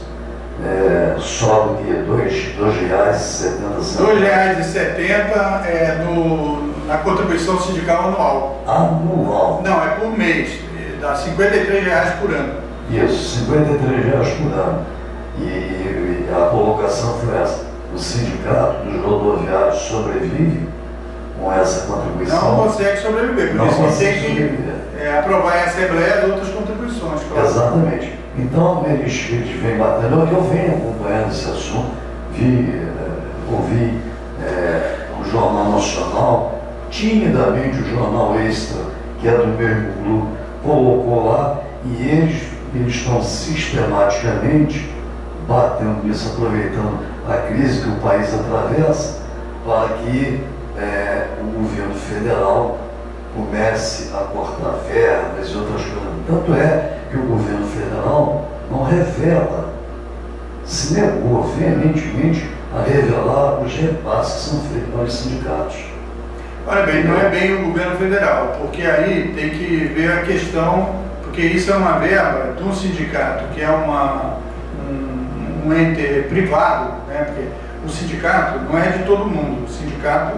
Sobe que R$2,70. R$2,70 na contribuição sindical anual. Anual? Não, é por mês. Dá R$53 por ano. Isso, R$53 por ano. E a colocação foi essa. O sindicato dos rodoviários sobrevive com essa contribuição? Não consegue sobreviver, por isso que tem que aprovar em Assembleia outras contribuições. Claro. Exatamente. Então, eles vêm batendo. Eu venho acompanhando esse assunto, ouvi o Jornal Nacional, timidamente o Jornal Extra, que é do mesmo grupo, colocou lá, e eles estão sistematicamente batendo nisso, aproveitando a crise que o país atravessa, para que o governo federal comece a cortar verbas e outras coisas. Tanto é que o governo federal não revela, se negou veementemente a revelar os repasses que são feitos para os sindicatos. Olha bem, não é bem o governo federal, porque aí tem que ver a questão, porque isso é uma verba de um sindicato, que é um ente privado, né? Porque o sindicato não é de todo mundo, o sindicato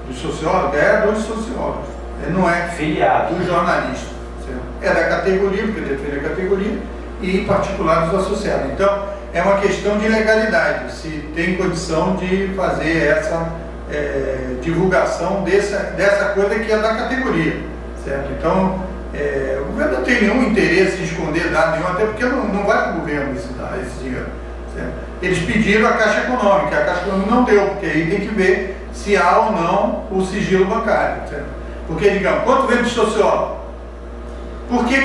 dos sociólogos é dos sociólogos, ele não é filiado do jornalista, certo? É da categoria, porque defende a categoria, e em particular dos associados. Então, é uma questão de legalidade, se tem condição de fazer essa divulgação dessa coisa que é da categoria, certo? Então, o governo não tem nenhum interesse em esconder dado nenhum, até porque não vai para o governo esse dinheiro, certo? Eles pediram a Caixa Econômica, a Caixa Econômica não deu, porque aí tem que ver se há ou não o sigilo bancário, certo? Porque, digamos, quanto vem do sociólogo? Por que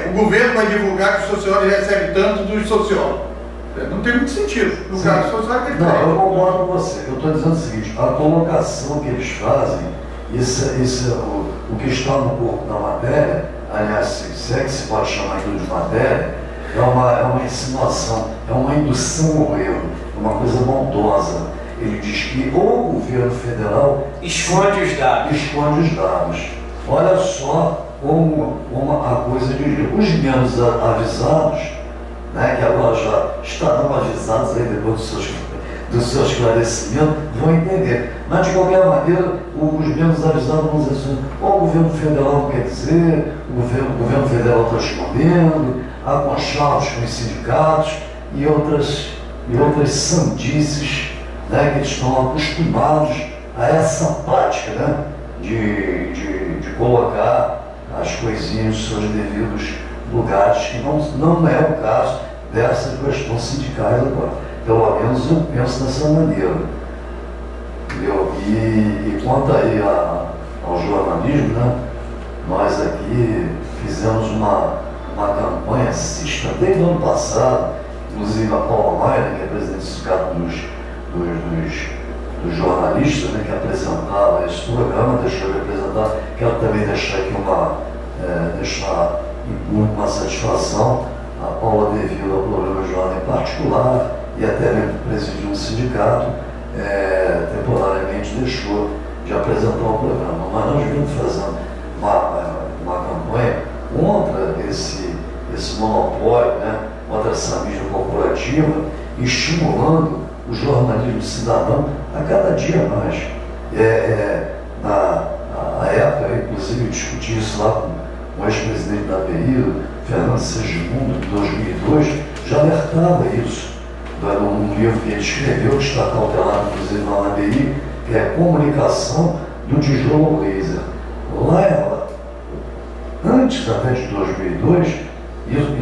o governo vai divulgar que o sociólogo recebe tanto dos sociólogos? Não tem muito sentido. No caso social que ele não, tem. eu concordo com você. Eu estou dizendo o seguinte, a colocação que eles fazem, o que está no corpo da matéria, aliás, se é que se pode chamar aquilo de matéria, é uma insinuação, é uma indução ao erro, é uma coisa maldosa. Ele diz que o governo federal esconde os dados. Olha só como a coisa de os menos avisados, né, que agora já estarão avisados aí depois do seu esclarecimento, vão entender. Mas de qualquer maneira, os menos avisados vão dizer assim, o governo federal não quer dizer, o governo federal está escondendo, há conchavos com os sindicatos e outras sandices, né, que eles estão acostumados a essa prática, né, de colocar as coisinhas nos seus devidos lugares, que não é o caso dessas questões sindicais agora. Pelo menos eu penso dessa maneira. Entendeu? E quanto aí ao jornalismo, né, nós aqui fizemos uma campanha assista desde o ano passado, inclusive a Paula Maia, que é presidente do sindicato dos jornalistas, né, que apresentava esse programa, deixou de apresentar. Quero também deixar aqui deixar uma satisfação a Paula devido ao programa Jornal em particular e até mesmo presidiu um sindicato, temporariamente deixou de apresentar o programa. Mas nós vimos fazendo uma campanha contra esse monopólio, né, contra essa mídia corporativa, estimulando o jornalismo cidadão a cada dia mais. Na época, inclusive, eu discuti isso lá com o ex-presidente da API, Fernando Segismundo, em 2002, já alertava isso. Num livro que ele escreveu, que está cautelado, inclusive, lá na API, que é a Comunicação do Tijolo Laser. Lá, antes até de 2002,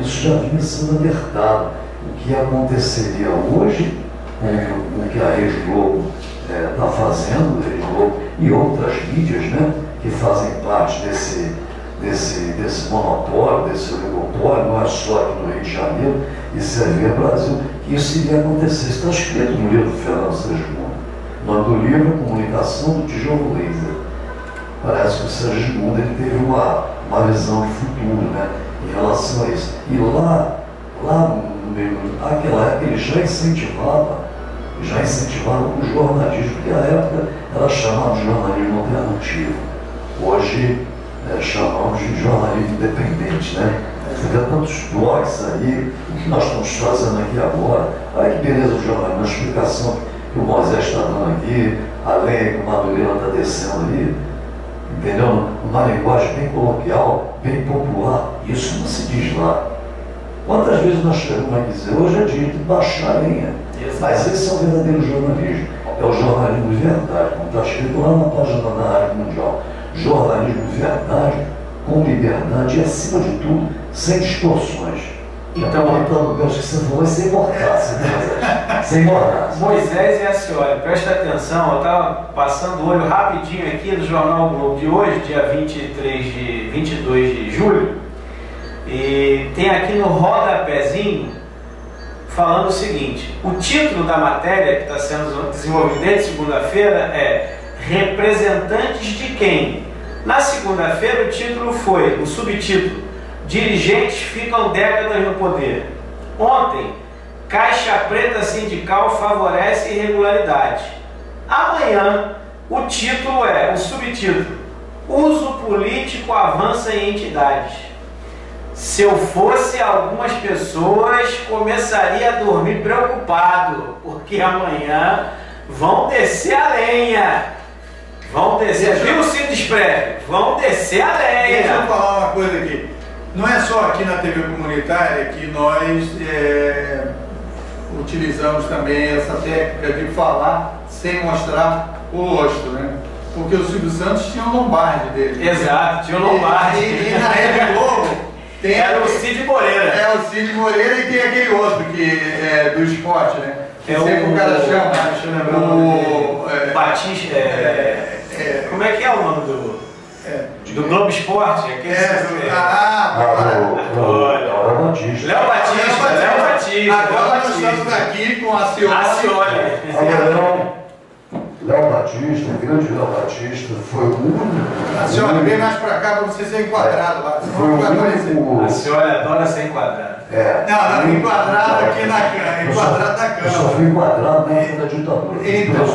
isso já vinha sendo alertado. O que aconteceria hoje com o que a Rede Globo está fazendo, a Rede Globo e outras mídias, né, que fazem parte desse monopólio, desse oligopólio, não é só aqui no Rio de Janeiro, isso é ver Brasil, que isso iria acontecer. Isso está escrito no livro do Fernando Segismundo. O nome do livro é Comunicação do Tijolo Laser. Parece que o Segismundo ele teve uma visão de futuro, né, em relação a isso. E lá naquela época ele já incentivava o jornalismo, que na época era chamado de jornalismo alternativo. Hoje chamamos de jornalismo independente, né? Você vê tantos blogs aí, o que nós estamos fazendo aqui agora. Olha que beleza o jornalismo, uma explicação que o Moisés está dando aqui, a lei que o Madureira está descendo ali, entendeu? Uma linguagem bem coloquial, bem popular. Isso não se diz lá. Quantas vezes nós chegamos a dizer, hoje é dia de baixar a linha. Mas esse é o verdadeiro jornalismo. É o jornalismo de verdade, como está escrito lá na página da Rádio Mundial. Jornalismo de verdade, com liberdade e, acima de tudo, sem distorções. Então, eu acho que você falou sem mordaça, né? Sem mordaça. Moisés e a senhora, presta atenção, eu estava passando o olho rapidinho aqui no Jornal Globo de hoje, dia 22 de julho, e tem aqui no rodapézinho falando o seguinte: o título da matéria que está sendo desenvolvida desde segunda-feira é Representantes de quem? Na segunda-feira o título foi, o subtítulo, Dirigentes ficam décadas no poder. Ontem, Caixa Preta Sindical favorece irregularidade. Amanhã, o título o subtítulo, Uso político avança em entidades. Se eu fosse algumas pessoas, começaria a dormir preocupado, porque amanhã vão descer a lenha. Vão descer, viu, Sindesprev? Vão descer a lenha. Deixa eu falar uma coisa aqui. Não é só aqui na TV comunitária que nós utilizamos também essa técnica de falar sem mostrar o rosto, né? Porque o Silvio Santos tinha um Lombardi dele. Exato, tinha um Lombardi. E na Rede Globo era o Cid Moreira. É o Cid Moreira e tem aquele outro que é do esporte, né? É o cara chama. Deixa eu lembrar o Batista. Como é que é o nome do. Do Globo Esporte? Léo Batista. Léo Batista. Agora nós estamos aqui com a Cioli. Léo Batista, grande Léo Batista, foi o único. A Cioli, vem mais pra cá para você ser enquadrado lá. Foi o único. A Cioli adora ser enquadrada. Não, enquadrado aqui na câmera. Enquadrado na câmera. Eu só fui enquadrado na época da ditadura. Então,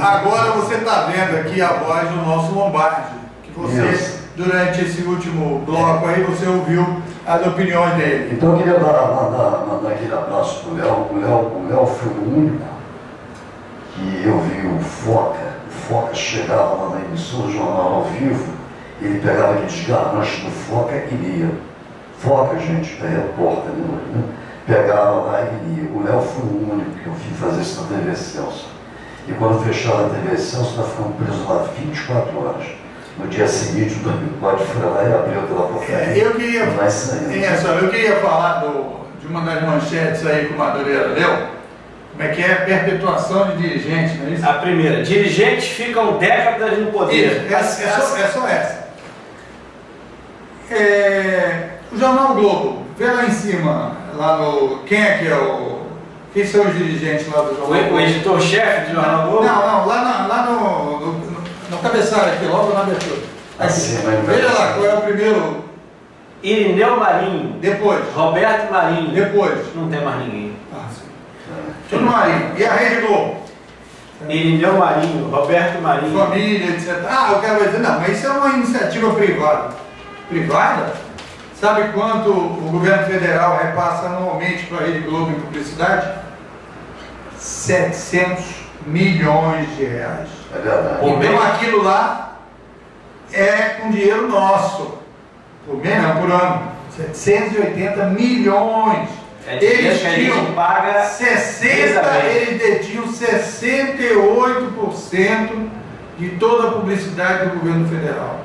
agora você está vendo aqui a voz do nosso Lombardi. Que você, durante esse último bloco aí, você ouviu as opiniões dele. Então eu queria mandar aquele abraço pro Léo. O Léo foi o único que eu vi o Foca chegava lá na emissora do jornal ao vivo, ele pegava aqueles garranchos do Foca e lia. Foca, gente, é repórter, né? Pegava lá e lia. O Léo foi o único que eu vi fazer isso na TV Celso. E quando fecharam a TV Celso, nós ficamos presos lá 24 horas. No dia seguinte, o Domingo Pode foi lá e abriu aquela porcaria. Eu queria falar de uma das manchetes aí que o Madureira leu. Como é que é? Perpetuação de dirigentes, não é isso? A primeira, dirigentes ficam décadas no poder. É só essa. O Jornal Globo, vê lá em cima, lá no... Quem são os dirigentes lá do Jornal Globo? O editor-chefe do Jornal Globo? Não, lá no cabeçalho aqui, logo na abertura. Veja lá, qual é o primeiro... Irineu Marinho. Depois. Roberto Marinho. Depois. Não tem mais ninguém. Tudo Marinho. E a Rede Globo? Irineu Marinho, Roberto Marinho. Família, etc. Eu quero dizer, não, mas isso é uma iniciativa privada. Privada? Sabe quanto o governo federal repassa anualmente para a Rede Globo em publicidade? 700 milhões de reais. É verdade. Então aquilo lá é com dinheiro nosso. Por mês, não, por ano. 780 milhões. Eles tinham paga 60, eles detinham 68% de toda a publicidade do governo federal.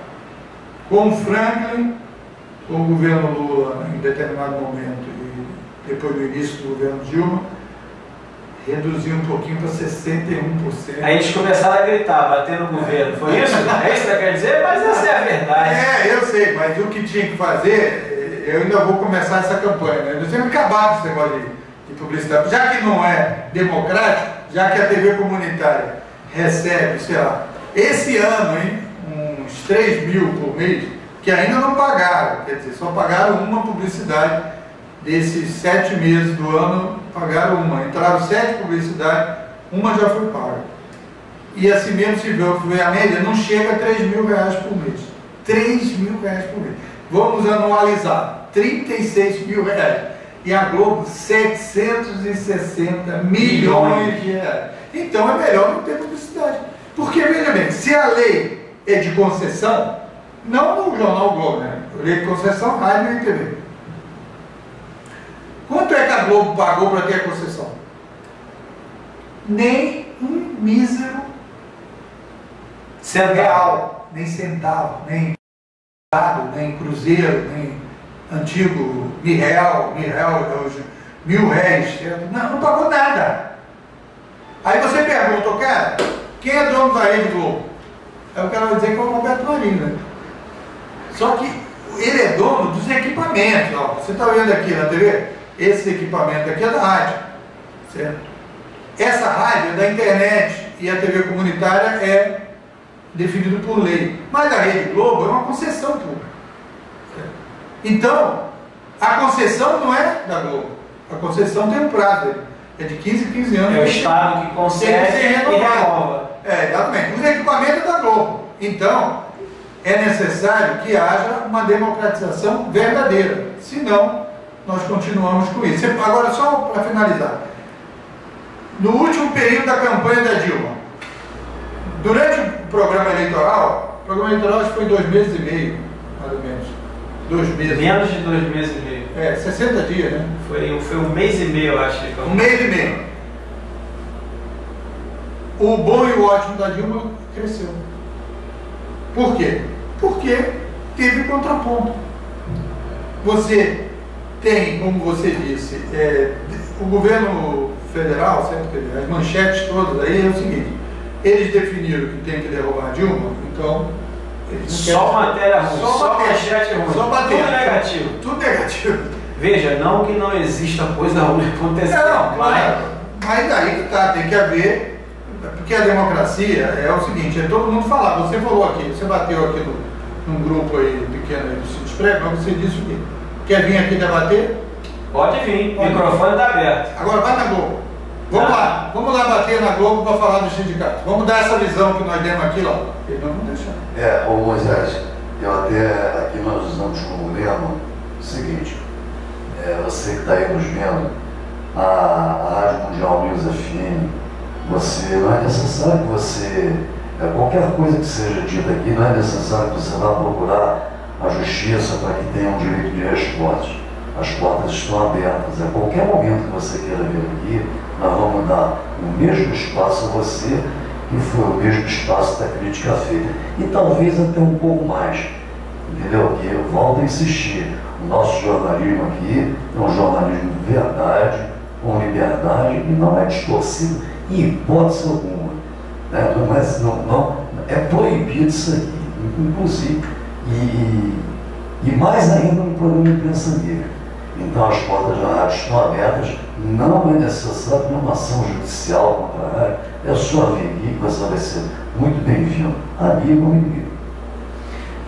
Com o Franklin, com o governo Lula em determinado momento e depois do início do governo Dilma, reduziu um pouquinho para 61%. Aí eles começaram a gritar, bater no governo. Foi isso? É isso que você quer dizer? Mas essa é a verdade. Eu sei, mas o que tinha que fazer... Eu ainda vou começar essa campanha, né? Nós temos que acabar com esse negócio de publicidade. Já que não é democrático, já que a TV comunitária recebe, sei lá, esse ano, hein, uns 3 mil por mês, que ainda não pagaram, quer dizer, só pagaram uma publicidade desses 7 meses do ano, pagaram uma. Entraram 7 publicidades, uma já foi paga. E assim mesmo se vê a média, não chega a 3 mil reais por mês. 3 mil reais por mês. Vamos anualizar, 36 mil reais. E a Globo, 760 milhões de reais. Então é melhor não ter publicidade. Porque, veja bem, se a lei é de concessão, não no Jornal Globo, né? Lei de concessão, rádio e TV. Quanto é que a Globo pagou para ter a concessão? Nem um mísero real, nem centavo, nem cruzeiro, nem antigo R$1.000 hoje, R$1.000, não pagou nada. Aí você pergunta, cara, quem é dono da Rede Globo? Eu quero dizer que é o Roberto Marinho, né? Só que ele é dono dos equipamentos, ó. Você está vendo aqui na TV? Esse equipamento aqui é da rádio, certo? Essa rádio é da internet e a TV comunitária é definido por lei. Mas a Rede Globo é uma concessão pública. Então, a concessão não é da Globo. A concessão tem um prazo. É de 15 em 15 anos. É o Estado que concede e renova. Exatamente. Os equipamentos da Globo. Então, é necessário que haja uma democratização verdadeira. Senão, nós continuamos com isso. Agora, só para finalizar. No último período da campanha da Dilma, durante o programa eleitoral acho que foi 2 meses e meio, mais ou menos. 2 meses. Menos de 2 meses e meio. 60 dias, né? Foi 1 mês e meio, eu acho. 1 mês e meio. O bom e o ótimo da Dilma cresceu. Por quê? Porque teve contraponto. Você tem, como você disse, o governo federal, certo? As manchetes todas aí é o seguinte: eles definiram que tem que derrubar a Dilma, então Só matéria ruim, só manchete ruim, tudo negativo. Tudo negativo. Veja, não que não exista coisa ruim acontecendo, Não, mas aí que tá, tem que haver, porque a democracia é o seguinte, é todo mundo falar, você falou aqui, você bateu aqui num grupo aí pequeno aí do Sítio Prego, você disse o quê? Quer vir aqui debater? Pode vir, o microfone está aberto. Agora vai na Globo. Vamos lá bater na Globo para falar dos sindicatos. Vamos dar essa visão que nós demos aqui, ó. Eles não vão deixar. Ô Moisés, eu até aqui nós usamos como lema o seguinte, você que está aí nos vendo, a Rádio Mundial News FM, não é necessário que você, qualquer coisa que seja dita aqui, não é necessário que você vá procurar a justiça para que tenha um direito de resposta. As portas estão abertas. A qualquer momento que você queira vir aqui, nós vamos dar o mesmo espaço a você, que foi o mesmo espaço da crítica feita. E talvez até um pouco mais. Entendeu? Que eu volto a insistir. O nosso jornalismo aqui é um jornalismo de verdade, com liberdade, e não é distorcido em hipótese alguma. Né? Não, é proibido isso aqui, inclusive. E mais ainda no programa Imprensa Livre. Então as portas da rádio estão abertas, não é necessário nenhuma ação judicial contra a rádio, é só vir aqui que você vai ser muito bem-vindo, amigo ou inimigo.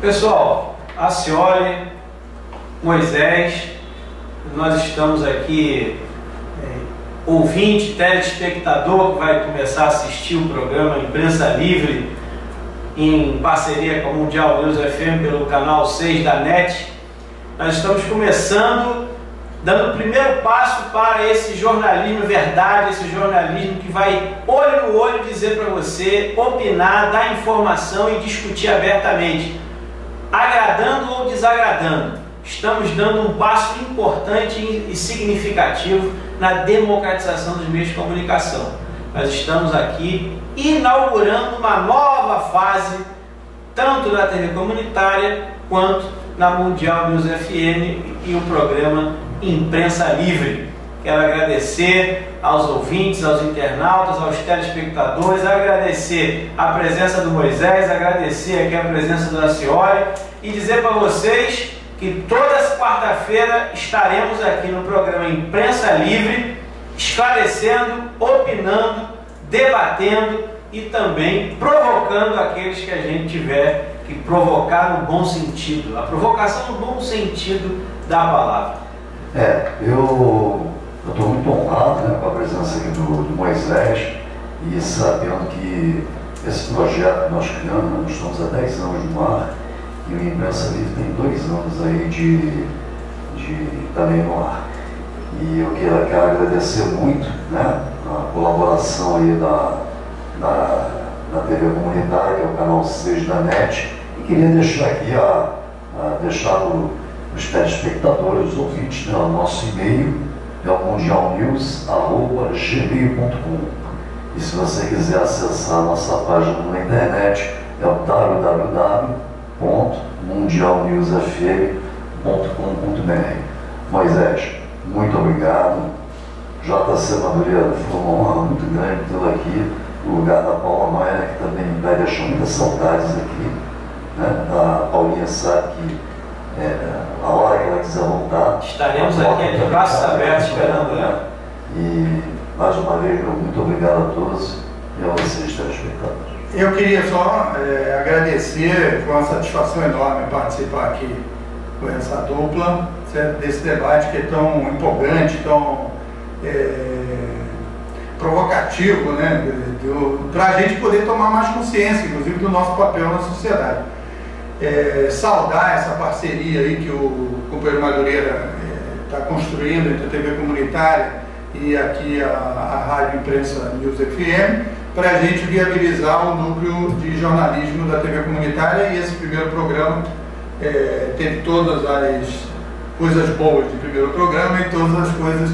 Pessoal, Acioli, Moisés, nós estamos aqui, ouvinte, telespectador que vai começar a assistir o programa Imprensa Livre, em parceria com a Mundial News FM pelo canal 6 da NET. Nós estamos começando, dando o primeiro passo para esse jornalismo verdade, esse jornalismo que vai olho no olho dizer para você, opinar, dar informação e discutir abertamente, agradando ou desagradando. Estamos dando um passo importante e significativo na democratização dos meios de comunicação. Nós estamos aqui inaugurando uma nova fase, tanto na TV comunitária quanto na Mundial News FM e o programa Imprensa Livre. Quero agradecer aos ouvintes, aos internautas, aos telespectadores, agradecer a presença do Moisés, agradecer aqui a presença do Acioli e dizer para vocês que toda quarta-feira estaremos aqui no programa Imprensa Livre, esclarecendo, opinando, debatendo e também provocando aqueles que a gente tiver que provocar no bom sentido, a provocação no bom sentido da palavra. Eu estou muito honrado, né, com a presença aqui do Moisés e sabendo que esse projeto que nós criamos, nós estamos há 10 anos no ar e o Imprensa Livre tem 2 anos aí também no ar. E eu quero agradecer muito, né, a colaboração aí da TV comunitária, que é o canal 6 da NET, e queria deixar aqui deixar os telespectadores, os ouvintes, né, o nosso e-mail é o mundialnews@gmail.com. E se você quiser acessar a nossa página na internet, é o www.mundialnewsfm.com.br. Moisés, muito obrigado. JC Madureira, foi uma honra muito grande tê-lo aqui, no lugar da Paula Maia, que também vai deixar muitas saudades aqui. Né? A Paulinha sabe que a hora que ela quiser voltar, estaremos aqui de braços abertos esperando ela. E mais uma vez, muito obrigado a todos e a vocês, telespectadores. Eu queria só agradecer, foi uma satisfação enorme participar aqui com essa dupla, desse debate que é tão empolgante, tão provocativo, né? Para a gente poder tomar mais consciência, inclusive, do nosso papel na sociedade. Saudar essa parceria aí que o companheiro Madureira está construindo entre a TV comunitária e aqui a Rádio Imprensa News FM, para a gente viabilizar o núcleo de jornalismo da TV comunitária, e esse primeiro programa teve todas as coisas boas do primeiro programa e todas as coisas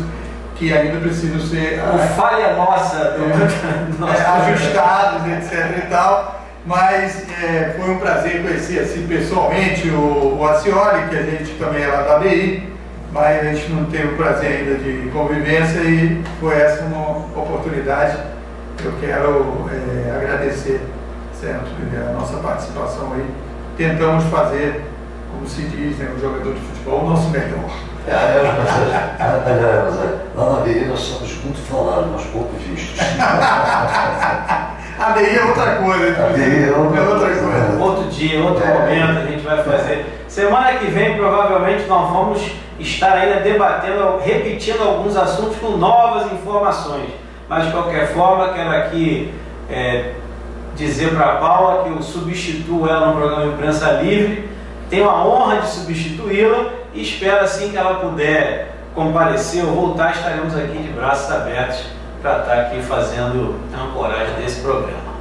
que ainda precisam ser falha nossa ajustados, etc e tal. Mas foi um prazer conhecer assim, pessoalmente o Acioli, que a gente também é lá da ABI, mas a gente não teve o prazer ainda de convivência, e foi essa uma oportunidade. Eu quero agradecer, certo, a nossa participação aí tentamos fazer, como se diz, né, o jogador de futebol, o nosso melhor. Aliás, lá na ADI nós somos muito falados, mas pouco vistos. A ADI é outra coisa. ADI é outra coisa. Outro dia, outro momento a gente vai fazer. Semana que vem, provavelmente, nós vamos estar ainda debatendo, repetindo alguns assuntos com novas informações. Mas, de qualquer forma, quero aqui dizer para a Paula que eu substituo ela no programa Imprensa Livre. Tenho a honra de substituí-la e espero, assim que ela puder comparecer ou voltar, estaremos aqui de braços abertos para estar aqui fazendo a ancoragem desse programa.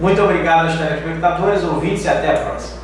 Muito obrigado aos telespectadores, ouvintes e até a próxima.